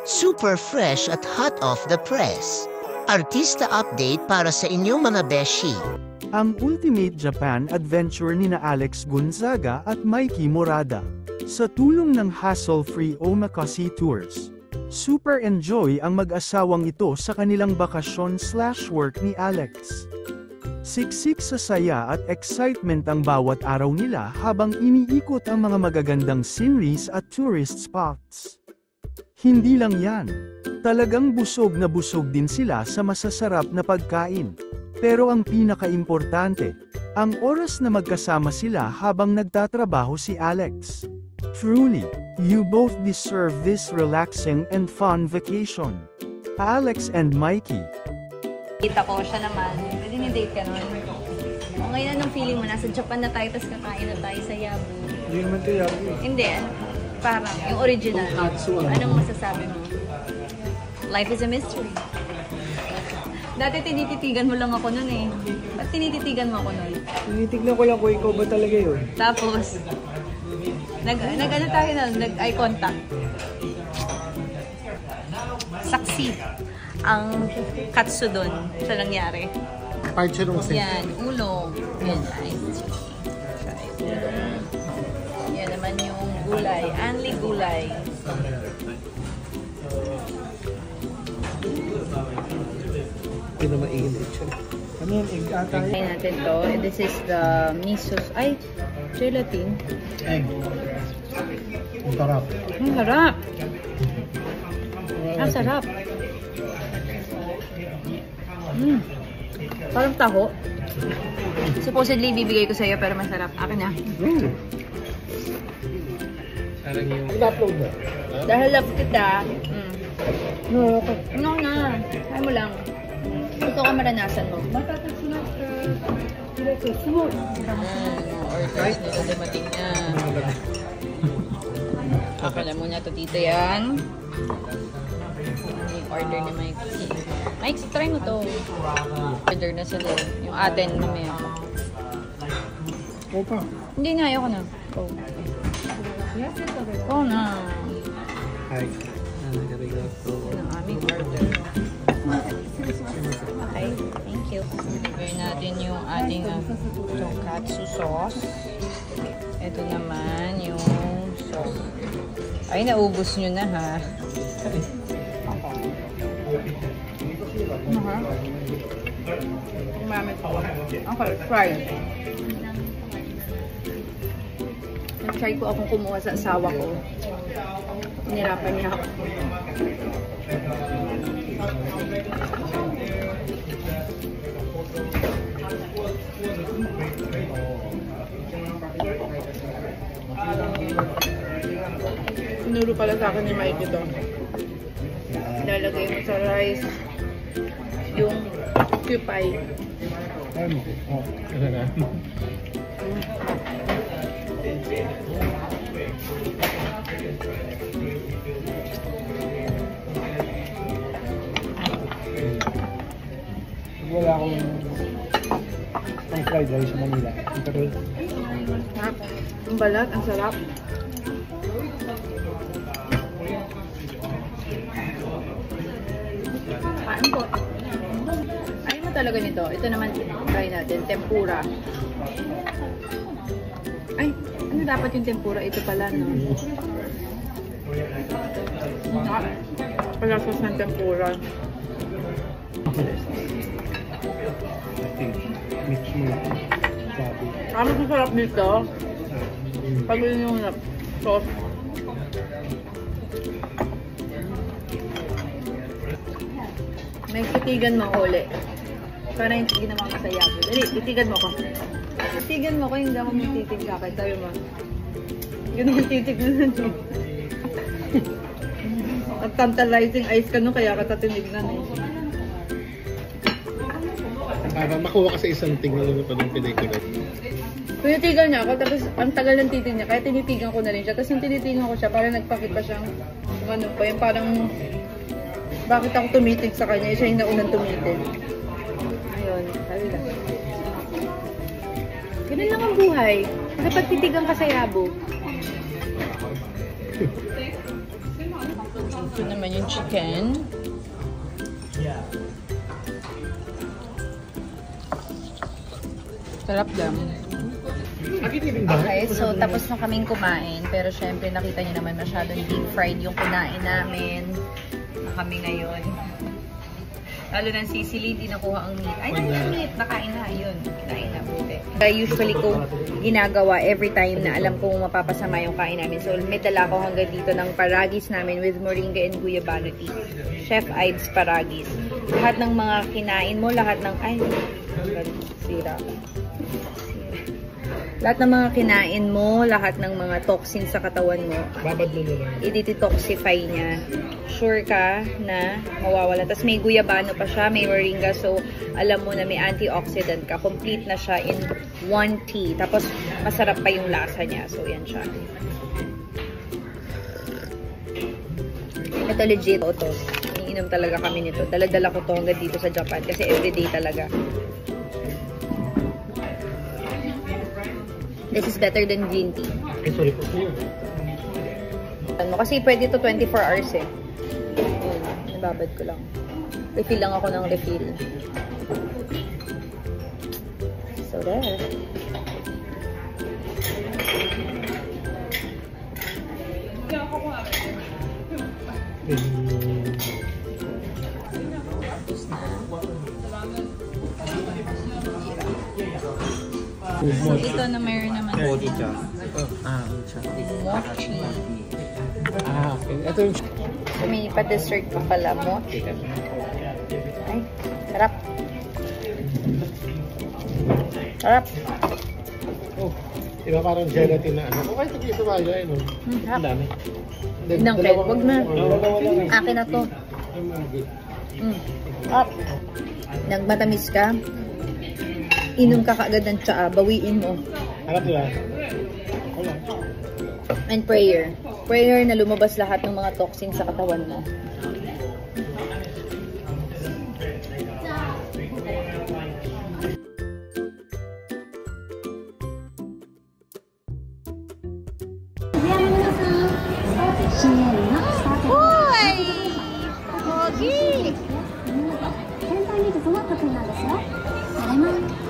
Super fresh at hot off the press. Artista update para sa inyong mga beshi. Ang Ultimate Japan Adventure nina Alex Gonzaga at Mikey Morada. Sa tulong ng hassle-free Omakase Tours. Super enjoy ang mag-asawang ito sa kanilang bakasyon/work ni Alex. Siksik sa saya at excitement ang bawat araw nila habang iniikot ang mga magagandang sceneries at tourist spots. Hindi lang yan. Talagang busog na busog din sila sa masasarap na pagkain. Pero ang pinaka-importante, ang oras na magkasama sila habang nagtatrabaho si Alex. Truly, you both deserve this relaxing and fun vacation. Alex and Mikey. Kita ko siya naman. Pwede ni-date ka nun. O ngayon, anong feeling mo? Nasa Japan na tayo, tapos kakain na tayo sa Yabu. Hindi naman ito Yabu. Hindi, parang yung original. Anong masasabi mo? Life is a mystery. Dati tinititigan mo lang ako nun eh. Ba't tinititigan mo ako nun? Tinitignan ko lang kung ikaw ba talaga yun. Tapos, nag-ano tayo na, nag-eye contact. Saksi ang katsu doon sa nangyari. Part siya nung Yan, ulo. Yan, ice ulo. Yan naman yung gulay. Anli gulay. Hindi na mainit siya. Ano yung egg ata yun? Try natin to. This is the miso. Ay, gelatin. Egg. Ang sarap. Ang sarap. Ang sarap. Parang taho. Supposedly, bibigay ko sa'yo pero masarap. Akin na. Parang yung... Nag-upload na? Dahil love kita. No na. Kaya mo lang. Gusto ko maranasan mo. Orders nila dumating na. Ako na muna ito dito yan. Yung order ni Mike. Mike, try mo to. Order na sila. Yung atin mamaya. Opa. Hindi na, ayoko na. Go. Go na. Hi. Yan ang aming order. Okay, thank you. Gawin natin yung ating tonkatsu sauce. Ito naman yung sauce. Ay, naubos nyo na ha. Okay, try. Nag-try ko akong kumuha sa asawa ko. Hinirapan niya ako. Tinuro pala sa akin ni Mike ito. Ilalagay mo sa rice yung cupay. Ay mo. Oh, ano na? Wala akong pang fried rice sa Manila. Pero Ang balat, ang sarap. Kain po. Ayaw mo talaga nito. Ito naman, try natin. Tempura. Ay, ano dapat yung tempura? Ito pala, no? Palasas ng tempura. mix mo lang. Sabi. Ang masarap dito. Pag yung sauce. May titigan mo uli. Para yung ginawa ka sa Yabu. Dali, titigan mo ko. Titigan mo ko yung damo mong titig sa akin. Sabi mo. Yun yung titig na nun. At tantalizing eyes ka nun, kaya ka tatinignan eh. Para makuha ka sa isang tingnan pa ng pelikula. Tinitigan niya ako, tapos ang tagal ng titig niya, kaya tinitigan ko na rin siya. Tapos yung tinitigan ko siya, parang nagpakit pa siyang, ano pa, yung parang, bakit ako tumitig sa kanya, siya yung naunang tumitig. Ayun, sabi lang. Ganun lang ang buhay. Nakipagtitigan ka sa Yabu. Ito naman yung chicken. Sarap lang. Okay, so tapos na kaming kumain. Pero syempre nakita niyo naman masyadong deep fried yung kinain namin. Na kami ngayon. Lalo ng Sicily, hindi nakuha ang meat. Ay, yung meat. Nakain na. Yun. Kinain na. Buti. Usually ko ginagawa every time na alam kong mapapasama yung kain namin. So, may dala ko hanggang dito ng paragis namin with moringa and guyabano tea. Chef Ides paragis. Lahat ng mga kinain mo, lahat ng... Ay, sira. Lahat ng mga kinain mo, lahat ng mga toxins sa katawan mo, Babad mo nila. i-detoxify niya. Sure ka na mawawala. Tapos may guyabano pa siya, may moringa. So, alam mo na may antioxidant ka. Complete na siya in one tea. Tapos, masarap pa yung lasa niya. So, yan siya. Ito legit. Ito. Iniinom talaga kami nito. Dala-dala ko to hanggang dito sa Japan. Kasi everyday talaga. This is better than green tea. Ay, sorry po. Ano, kasi pwede to 24 hours eh. Yun, nababad ko lang. Refill lang ako ng refill. So there. So ito na mayroon naman mochi. Okay. Ito yung... So may pa-dessert pa pala mochi. Ay, sarap. Sarap. Oh, iba parang gelatin na ano. Okay, ito dito ba yun? Sarap. Ang dami. Nang Fred, wag na. Akin na to. Up. Nagmatamis ka. Inom ka kaagad ng tsaa, bawiin mo. Harap nila. And prayer. Prayer na lumabas lahat ng mga toxins sa katawan mo. Hoy! Pogi! 全体見てどうなった国なんですよ。あれも